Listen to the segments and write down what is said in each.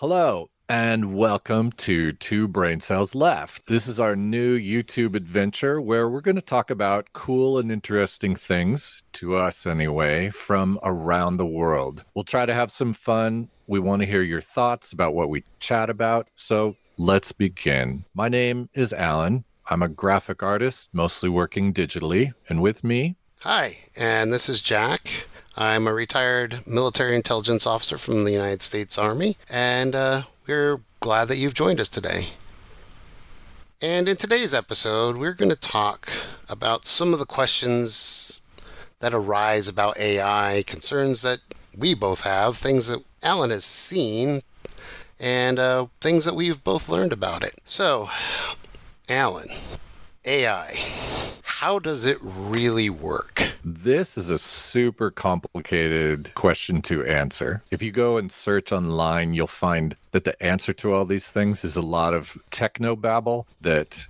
Hello, and welcome to Two Brain Cells Left. This is our new YouTube adventure where we're going to talk about cool and interesting things, to us anyway, from around the world. We'll try to have some fun. We want to hear your thoughts about what we chat about, so let's begin. My name is Alan. I'm a graphic artist, mostly working digitally, and with me... Hi, and this is Jack. I'm a retired military intelligence officer from the United States Army, and we're glad that you've joined us today. And in today's episode, we're going to talk about some of the questions that arise about AI, concerns that we both have, things that Alan has seen, and things that we've both learned about it. So, Alan, AI, how does it really work? This is a super complicated question to answer. If you go and search online, you'll find that the answer to all these things is a lot of technobabble that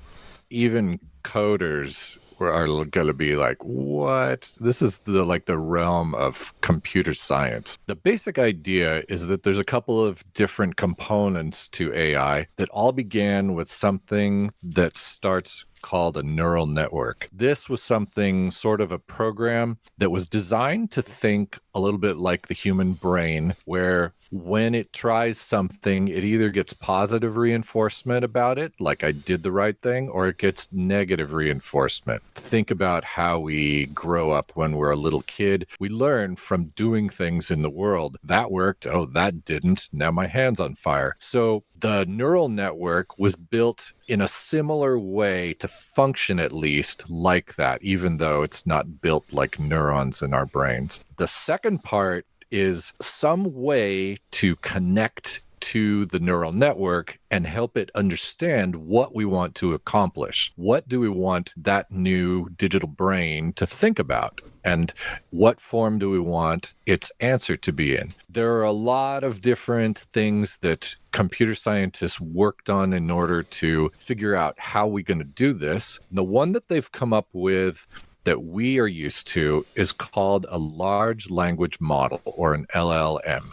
even coders are going to be like, what? This is the realm of computer science. The basic idea is that there's a couple of different components to AI that all began with something that starts called a neural network. This was something, sort of a program that was designed to think a little bit like the human brain, where when it tries something, it either gets positive reinforcement about it, like I did the right thing, or it gets negative reinforcement. Think about how we grow up when we're a little kid. We learn from doing things in the world. That worked. Oh, that didn't. Now my hand's on fire. So the neural network was built in a similar way to function, at least, like that, even though it's not built like neurons in our brains. The second part is some way to connect to the neural network and help it understand what we want to accomplish. What do we want that new digital brain to think about? And what form do we want its answer to be in? There are a lot of different things that computer scientists worked on in order to figure out how we're going to do this. The one that they've come up with that we are used to is called a large language model, or an LLM.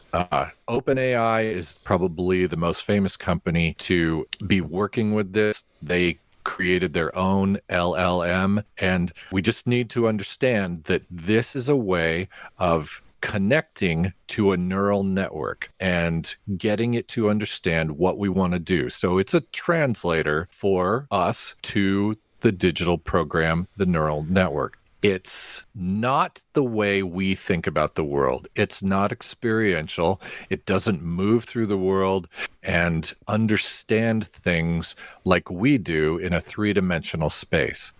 OpenAI is probably the most famous company to be working with this. They created their own LLM, and we just need to understand that this is a way of connecting to a neural network and getting it to understand what we want to do. So it's a translator for us to the digital program, the neural network. It's not the way we think about the world. It's not experiential. It doesn't move through the world and understand things like we do in a three-dimensional space.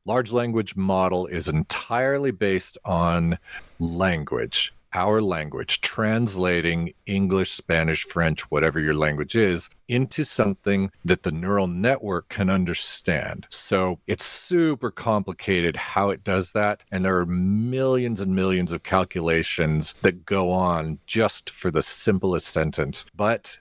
Large language model is entirely based on language. Our language, translating English, Spanish, French, whatever your language is, into something that the neural network can understand. So it's super complicated how it does that. And there are millions and millions of calculations that go on just for the simplest sentence. But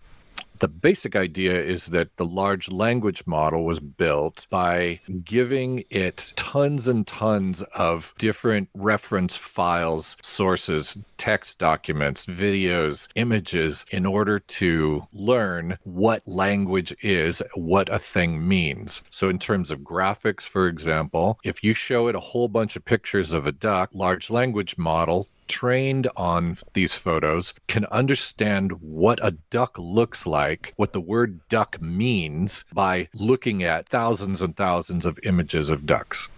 the basic idea is that the large language model was built by giving it tons and tons of different reference files, sources, text documents, videos, images, in order to learn what language is, what a thing means. So in terms of graphics, for example, if you show it a whole bunch of pictures of a duck, large language model trained on these photos can understand what a duck looks like, what the word duck means, by looking at thousands and thousands of images of ducks.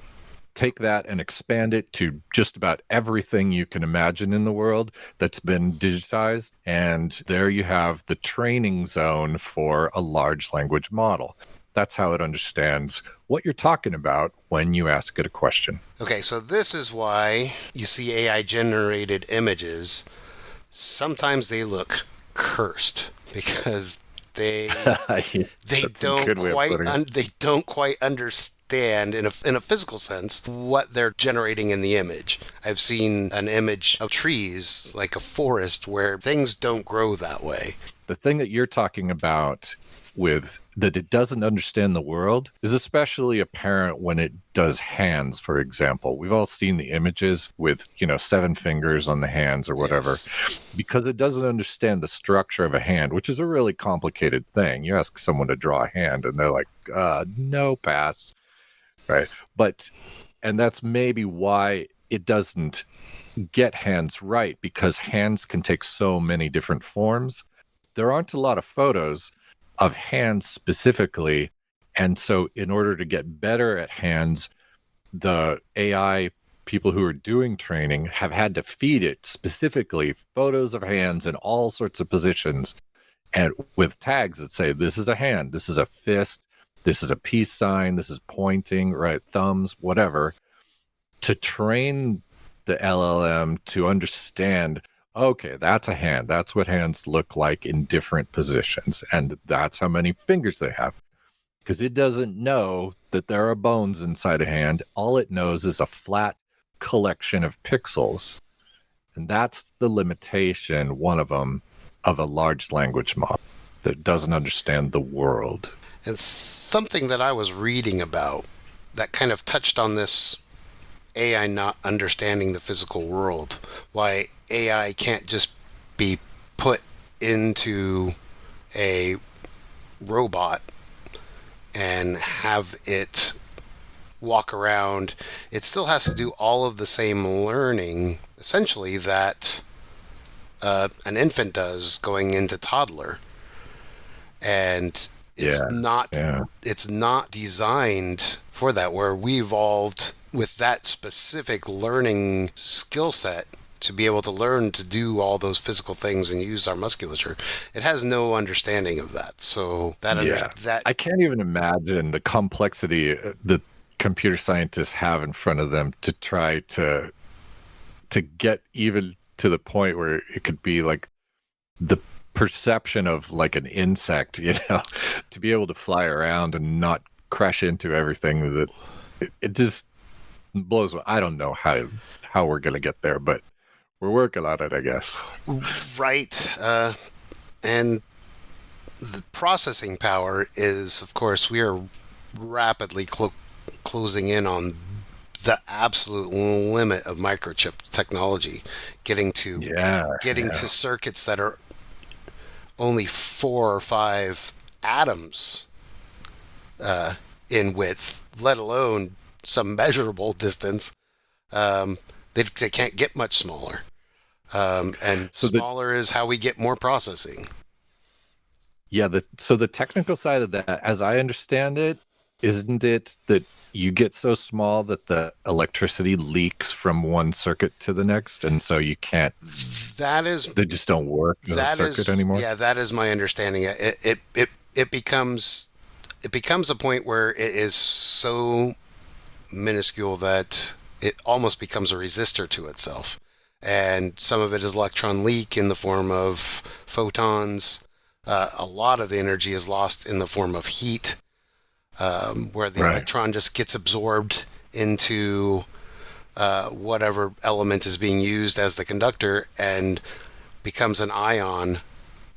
Take that and expand it to just about everything you can imagine in the world that's been digitized, and there you have the training zone for a large language model. That's how it understands what you're talking about when you ask it a question. Okay, so this is why you see AI-generated images. Sometimes they look cursed because they don't quite understand in a physical sense what they're generating in the image. I've seen an image of trees, like a forest, where things don't grow that way. The thing that you're talking about with that it doesn't understand the world is especially apparent when it does hands, for example. We've all seen the images with, 7 fingers on the hands or whatever, Yes. because it doesn't understand the structure of a hand, which is a really complicated thing. You ask someone to draw a hand and they're like, no, pass. Right. And that's maybe why it doesn't get hands right, because hands can take so many different forms. There aren't a lot of photos of hands specifically. And so in order to get better at hands, the AI people who are doing training have had to feed it specifically photos of hands in all sorts of positions, and with tags that say, this is a hand, this is a fist, this is a peace sign, this is pointing, right, thumbs, whatever, to train the LLM to understand, okay, that's a hand. That's what hands look like in different positions. And that's how many fingers they have. Because it doesn't know that there are bones inside a hand. All it knows is a flat collection of pixels. And that's the limitation, one of them, of a large language model that doesn't understand the world. And something that I was reading about that kind of touched on this AI not understanding the physical world, why AI can't just be put into a robot and have it walk around. It still has to do all of the same learning, essentially, that an infant does going into toddler. And it's not designed for that, where we evolved with that specific learning skill set to be able to learn to do all those physical things and use our musculature. It has no understanding of that. So that I can't even imagine the complexity that computer scientists have in front of them to try to get even to the point where it could be like the perception of like an insect, to be able to fly around and not crash into everything. That it just blows. I don't know how we're gonna get there, but we're working on it, I guess. Right. And the processing power is, of course, we are rapidly closing in on the absolute limit of microchip technology, getting to circuits that are only 4 or 5 atoms in width, let alone some measurable distance. They can't get much smaller. And so smaller is how we get more processing. Yeah, so the technical side of that, as I understand it, isn't it that you get so small that the electricity leaks from one circuit to the next, and so you can't. They just don't work in the circuit anymore. Yeah, that is my understanding. It becomes a point where it is so minuscule that it almost becomes a resistor to itself, and some of it is electron leak in the form of photons. A lot of the energy is lost in the form of heat. Where the electron just gets absorbed into whatever element is being used as the conductor and becomes an ion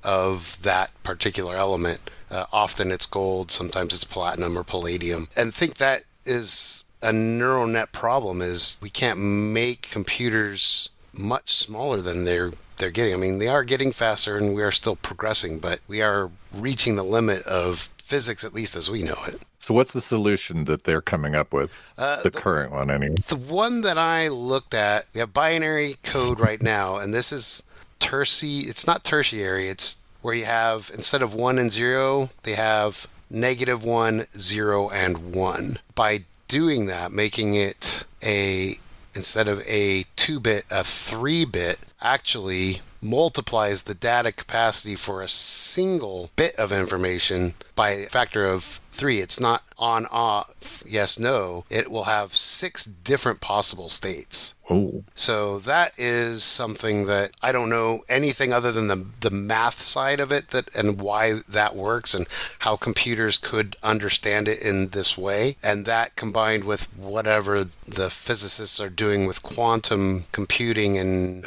of that particular element. Often it's gold, sometimes it's platinum or palladium. And I think that is a neural net problem, is we can't make computers much smaller than they're getting. I mean, they are getting faster and we are still progressing, but we are reaching the limit of physics, at least as we know it. So what's the solution that they're coming up with? The current one, anyway. The one that I looked at, we have binary code right now, and this is it's not tertiary. It's where you have, instead of 1 and 0, they have -1, 0, and 1. By doing that, making it instead of a 2-bit, a 3-bit, actually multiplies the data capacity for a single bit of information by a factor of 3. It's not on, off, yes, no. It will have 6 different possible states. Oh. So that is something that I don't know anything other than the math side of it, and why that works and how computers could understand it in this way. And that combined with whatever the physicists are doing with quantum computing and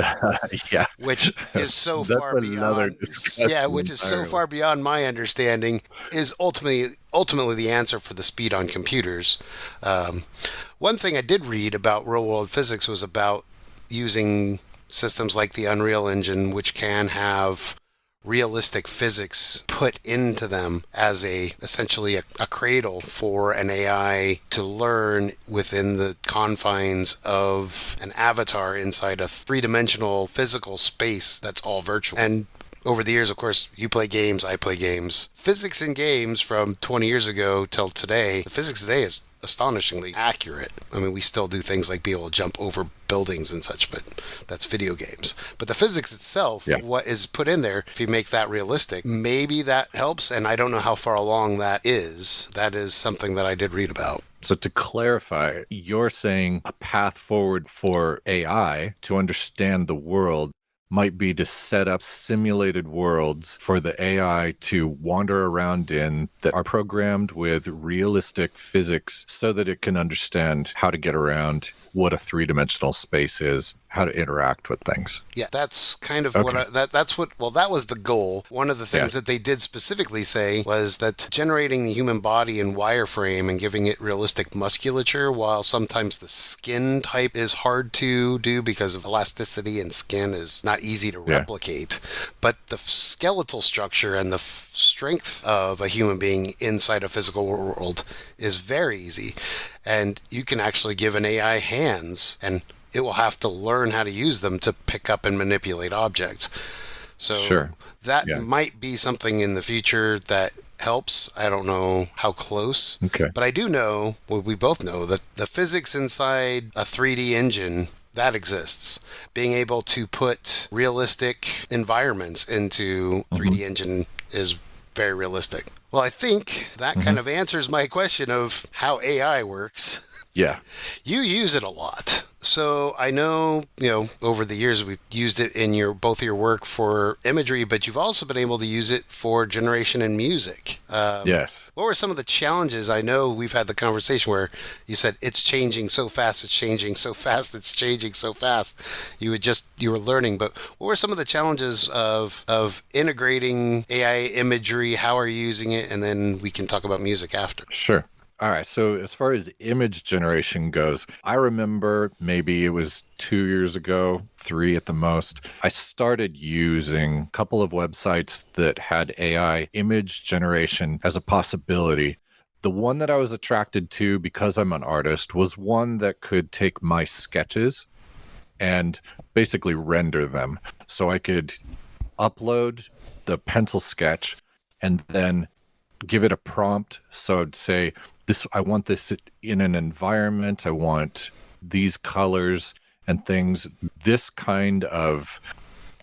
Yeah. which is so That's far another beyond, yeah, discussion which is so entirely. far beyond my understanding, is ultimately the answer for the speed on computers. Um, One thing I did read about real world physics was about using systems like the Unreal Engine, which can have realistic physics put into them as essentially a cradle for an AI to learn within the confines of an avatar inside a three-dimensional physical space that's all virtual. And over the years, of course, you play games, I play games. Physics in games from 20 years ago till today, the physics today is astonishingly accurate. I mean, we still do things like be able to jump over buildings and such, but that's video games. But the physics itself, Yeah. what is put in there, if you make that realistic, maybe that helps. And I don't know how far along that is. That is something that I did read about. So to clarify, you're saying a path forward for AI to understand the world might be to set up simulated worlds for the AI to wander around in that are programmed with realistic physics so that it can understand how to get around, what a three-dimensional space is, how to interact with things. Yeah, that's kind of Okay. that was the goal. One of the things Yeah. that they did specifically say was that generating the human body in wireframe and giving it realistic musculature, while sometimes the skin type is hard to do because of elasticity and skin is not easy to Yeah. replicate, but the skeletal structure and the strength of a human being inside a physical world is very easy. And you can actually give an AI hands and it will have to learn how to use them to pick up and manipulate objects. So Sure. that Yeah. might be something in the future that helps. I don't know how close, Okay. but I do know, well, we both know that the physics inside a 3D engine that exists. Being able to put realistic environments into 3D engine is very realistic. Well, I think that kind of answers my question of how AI works. Yeah. You use it a lot. So I know, over the years we've used it in both your work for imagery, but you've also been able to use it for generation in music. Yes. What were some of the challenges? I know we've had the conversation where you said it's changing so fast, it's changing so fast, it's changing so fast. You were learning, but what were some of the challenges of integrating AI imagery? How are you using it? And then we can talk about music after. Sure. All right. So, as far as image generation goes, I remember maybe it was 2 years ago, 3 at the most. I started using a couple of websites that had AI image generation as a possibility. The one that I was attracted to because I'm an artist was one that could take my sketches and basically render them. So I could upload the pencil sketch and then give it a prompt. So I'd say, I want this in an environment. I want these colors and things, this kind of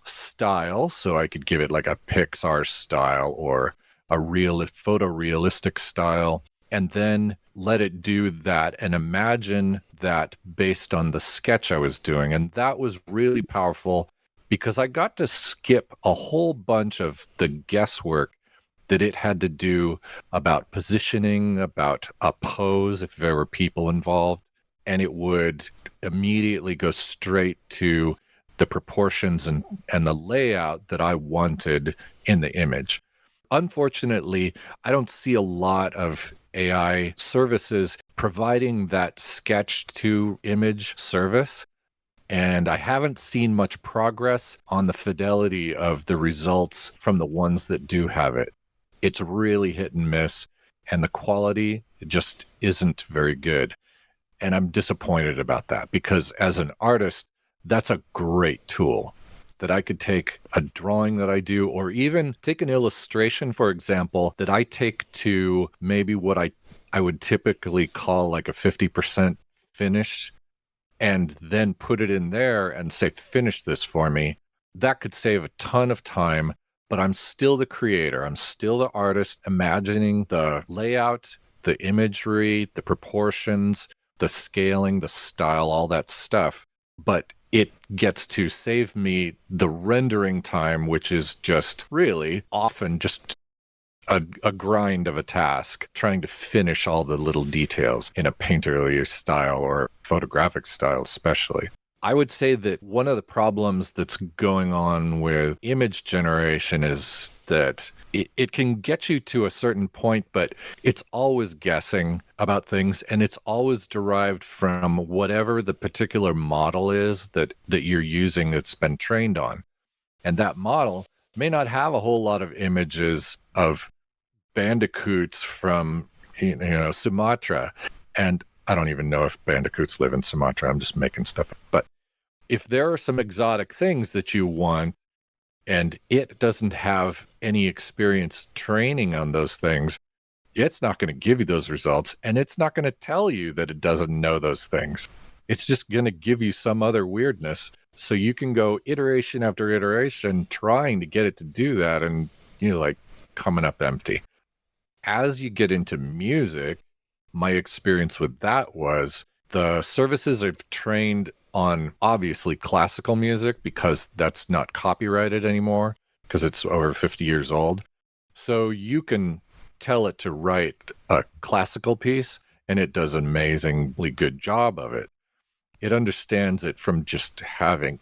style. So I could give it like a Pixar style or a photorealistic style, and then let it do that and imagine that based on the sketch I was doing. And that was really powerful because I got to skip a whole bunch of the guesswork that it had to do about positioning, about a pose, if there were people involved, and it would immediately go straight to the proportions and the layout that I wanted in the image. Unfortunately, I don't see a lot of AI services providing that sketch to image service. And I haven't seen much progress on the fidelity of the results from the ones that do have it. It's really hit and miss, and the quality just isn't very good. And I'm disappointed about that because as an artist, that's a great tool that I could take a drawing that I do, or even take an illustration, for example, that I take to maybe what I would typically call like a 50% finish, and then put it in there and say, finish this for me. That could save a ton of time, but I'm still the creator. I'm still the artist imagining the layout, the imagery, the proportions, the scaling, the style, all that stuff. But it gets to save me the rendering time, which is just really often just a grind of a task, trying to finish all the little details in a painterly style or photographic style, especially. I would say that one of the problems that's going on with image generation is that it can get you to a certain point, but it's always guessing about things, and it's always derived from whatever the particular model is that you're using that's been trained on. And that model may not have a whole lot of images of bandicoots from Sumatra. And I don't even know if bandicoots live in Sumatra. I'm just making stuff up. But if there are some exotic things that you want and it doesn't have any experience training on those things, it's not going to give you those results, and it's not going to tell you that it doesn't know those things. It's just going to give you some other weirdness. So you can go iteration after iteration trying to get it to do that, and like coming up empty. As you get into music, my experience with that was the services are trained on obviously classical music because that's not copyrighted anymore because it's over 50 years old. So you can tell it to write a classical piece and it does an amazingly good job of it. It understands it from just having,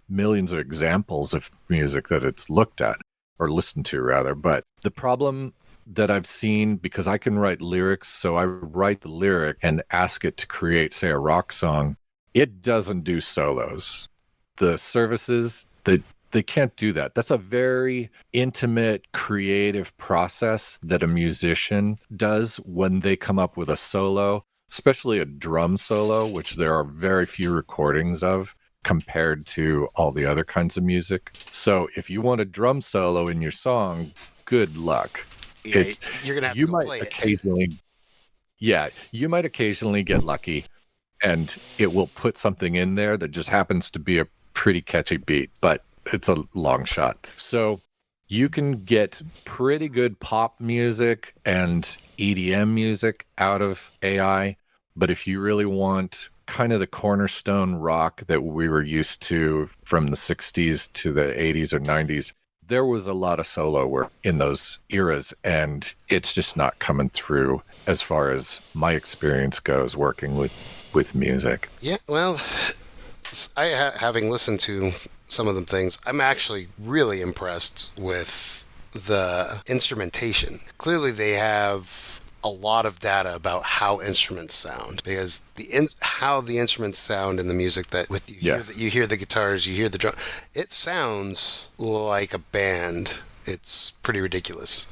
millions of examples of music that it's looked at or listened to rather. But the problem that I've seen, because I can write lyrics, so I write the lyric and ask it to create, say, a rock song, it doesn't do solos. The services, they can't do that. That's a very intimate, creative process that a musician does when they come up with a solo, especially a drum solo, which there are very few recordings of compared to all the other kinds of music. So if you want a drum solo in your song, good luck. You're going to have to play it. You might occasionally get lucky and it will put something in there that just happens to be a pretty catchy beat, but it's a long shot. So you can get pretty good pop music and EDM music out of AI, but if you really want kind of the cornerstone rock that we were used to from the 60s to the 80s or 90s, there was a lot of solo work in those eras, and it's just not coming through as far as my experience goes working with music. Yeah, well, having listened to some of them things, I'm actually really impressed with the instrumentation. Clearly, they have a lot of data about how instruments sound, because how the instruments sound in the music that you hear the guitars, you hear the drum, it sounds like a band. It's pretty ridiculous.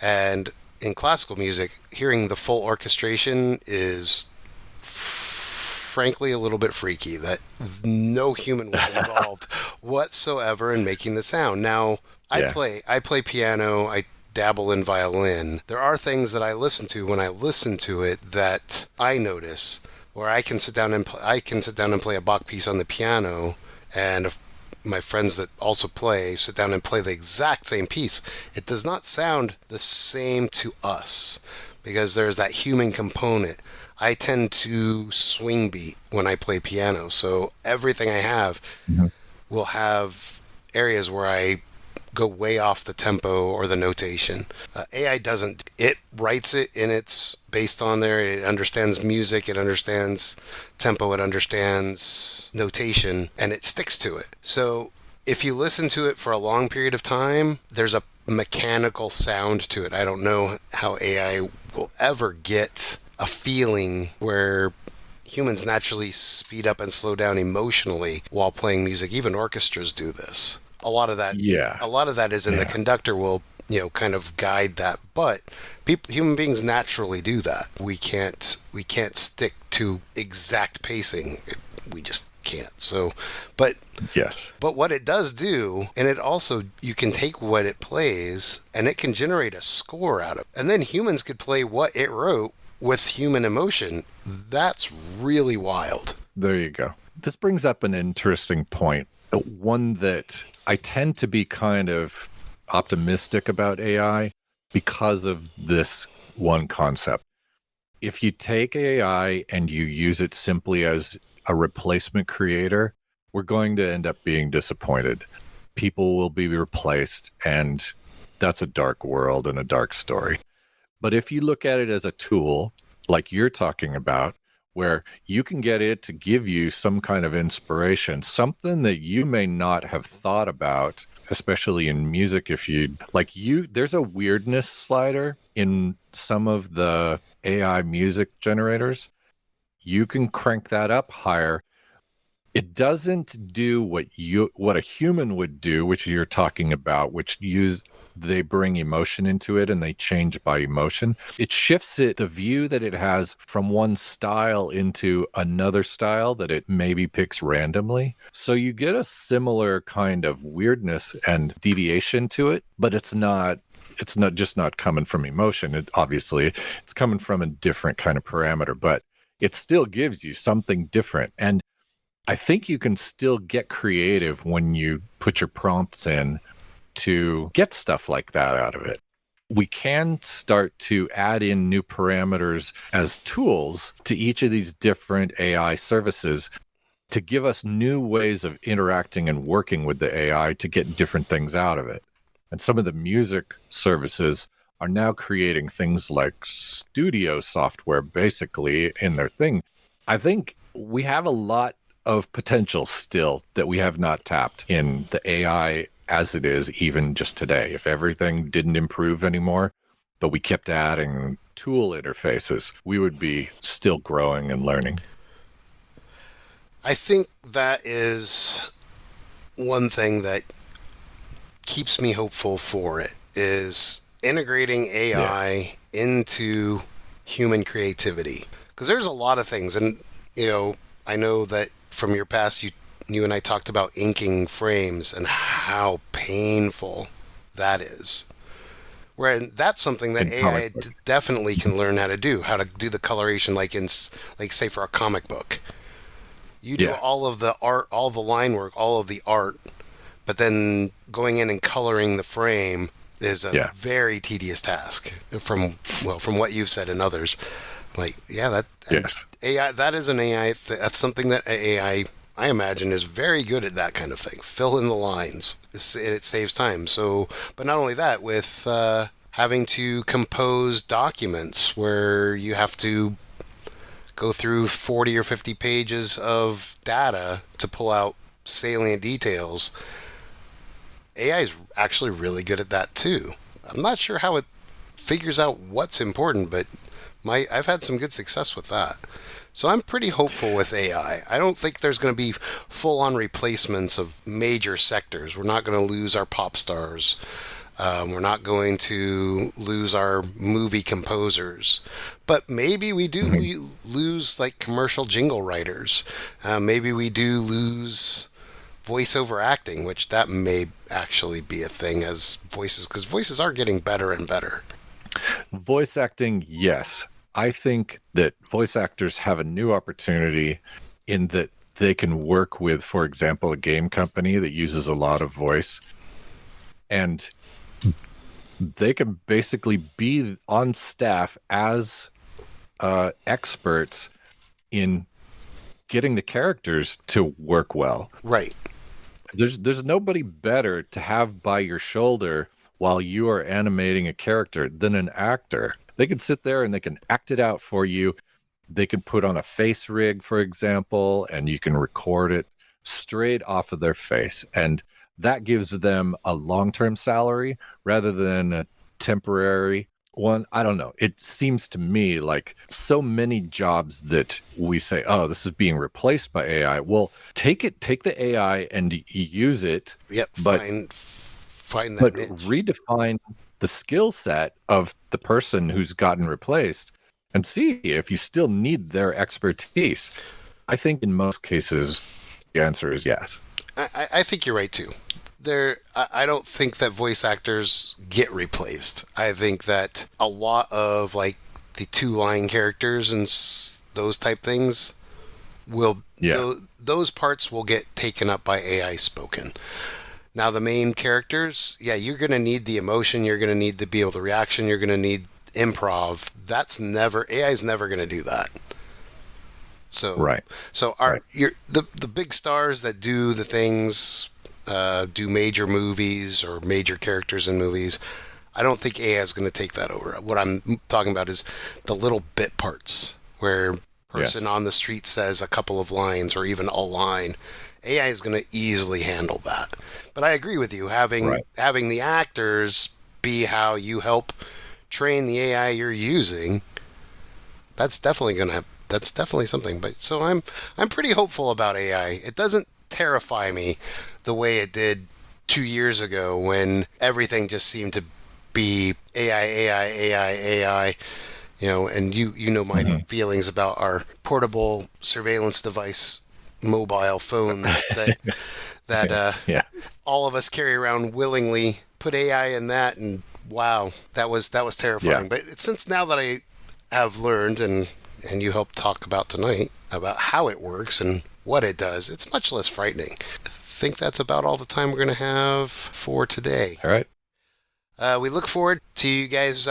And in classical music, hearing the full orchestration is frankly a little bit freaky, that no human was involved whatsoever in making the sound. Now, I play piano, I dabble in violin. There are things that I listen to when I listen to it that I notice, where I can sit down and play a Bach piece on the piano, and if my friends that also play sit down and play the exact same piece, it does not sound the same to us because there's that human component. I tend to swing beat when I play piano, so everything I have will have areas where I go way off the tempo or the notation. AI doesn't. It writes it, and it's based on there. It understands music, it understands tempo, it understands notation, and it sticks to it. So if you listen to it for a long period of time, there's a mechanical sound to it. I don't know how AI will ever get a feeling where humans naturally speed up and slow down emotionally while playing music. Even orchestras do this. A lot of that is in the conductor will, kind of guide that. But human beings naturally do that. We can't stick to exact pacing. We just can't. So, but what it does do, and it also, you can take what it plays and it can generate a score out of it. And then humans could play what it wrote with human emotion. That's really wild. There you go. This brings up an interesting point. One that I tend to be kind of optimistic about AI because of this one concept. If you take AI and you use it simply as a replacement creator, we're going to end up being disappointed. People will be replaced, and that's a dark world and a dark story. But if you look at it as a tool, like you're talking about, where you can get it to give you some kind of inspiration, something that you may not have thought about, especially in music. If you like, there's a weirdness slider in some of the AI music generators. You can crank that up higher. It doesn't do what a human would do, which you're talking about, they bring emotion into it and they change by emotion. It shifts the view that it has from one style into another style that it maybe picks randomly. So you get a similar kind of weirdness and deviation to it, but it's not just not coming from emotion. It's coming from a different kind of parameter, but it still gives you something different. And I think you can still get creative when you put your prompts in to get stuff like that out of it. We can start to add in new parameters as tools to each of these different AI services to give us new ways of interacting and working with the AI to get different things out of it. And some of the music services are now creating things like studio software basically in their thing. I think we have a lot of potential still that we have not tapped in the AI as it is even just today. If everything didn't improve anymore, but we kept adding tool interfaces, we would be still growing and learning. I think that is one thing that keeps me hopeful for it, is integrating AI into human creativity. Because there's a lot of things, and I know that from your past, you and I talked about inking frames and how painful that is. Where that's something that AI definitely can learn how to do the coloration, like say for a comic book. You do all of the art, all the line work, all of the art, but then going in and coloring the frame is a very tedious task. From what you've said and others, AI, that is an AI. That's something that AI, I imagine, is very good at that kind of thing. Fill in the lines. It saves time. So, but not only that, with having to compose documents where you have to go through 40 or 50 pages of data to pull out salient details, AI is actually really good at that too. I'm not sure how it figures out what's important, but I've had some good success with that. So I'm pretty hopeful with AI. I don't think there's going to be full-on replacements of major sectors. We're not going to lose our pop stars. We're not going to lose our movie composers. But maybe we do lose like commercial jingle writers. Maybe we do lose voiceover acting, which that may actually be a thing as voices, because voices are getting better and better. Voice acting, yes. I think that voice actors have a new opportunity in that they can work with, for example, a game company that uses a lot of voice, and they can basically be on staff as experts in getting the characters to work well. Right. There's nobody better to have by your shoulder while you are animating a character than an actor. They can sit there and they can act it out for you. They can put on a face rig, for example, and you can record it straight off of their face. And that gives them a long-term salary rather than a temporary one. I don't know. It seems to me like so many jobs that we say, oh, this is being replaced by AI. Well, take the AI and use it. Yep. But find that but niche. Redefine the skill set of the person who's gotten replaced and see if you still need their expertise. I think in most cases, the answer is yes. I think you're right too. I don't think that voice actors get replaced. I think that a lot of like the two-line characters and those type things those parts will get taken up by AI spoken. Now the main characters, you're going to need the emotion, you're going to need to be able to reaction, you're going to need improv. AI is never going to do that. So right. So the big stars that do the things, do major movies or major characters in movies, I don't think AI is going to take that over. What I'm talking about is the little bit parts where person Yes. on the street says a couple of lines or even a line, AI is going to easily handle that. But I agree with you, having Right. having the actors be how you help train the AI you're using. That's definitely something. But so I'm pretty hopeful about AI. It doesn't terrify me the way it did 2 years ago when everything just seemed to be AI, AI, AI, AI. And you know my Mhm. feelings about our portable surveillance device mobile phones that Yeah. all of us carry around willingly. Put AI in that, and wow, that was Yeah. terrifying. But since now that I have learned, and you helped talk about tonight about how it works and what it does, it's much less frightening. I think that's about all the time we're going to have for today. All right. We look forward to you guys'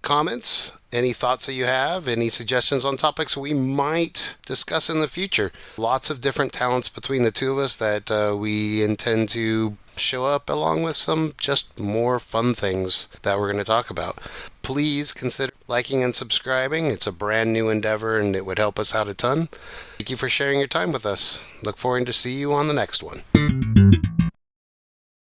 comments, any thoughts that you have, any suggestions on topics we might discuss in the future. Lots of different talents between the two of us that we intend to show up, along with some just more fun things that we're going to talk about. Please consider liking and subscribing. It's a brand new endeavor and it would help us out a ton. Thank you for sharing your time with us. Look forward to see you on the next one.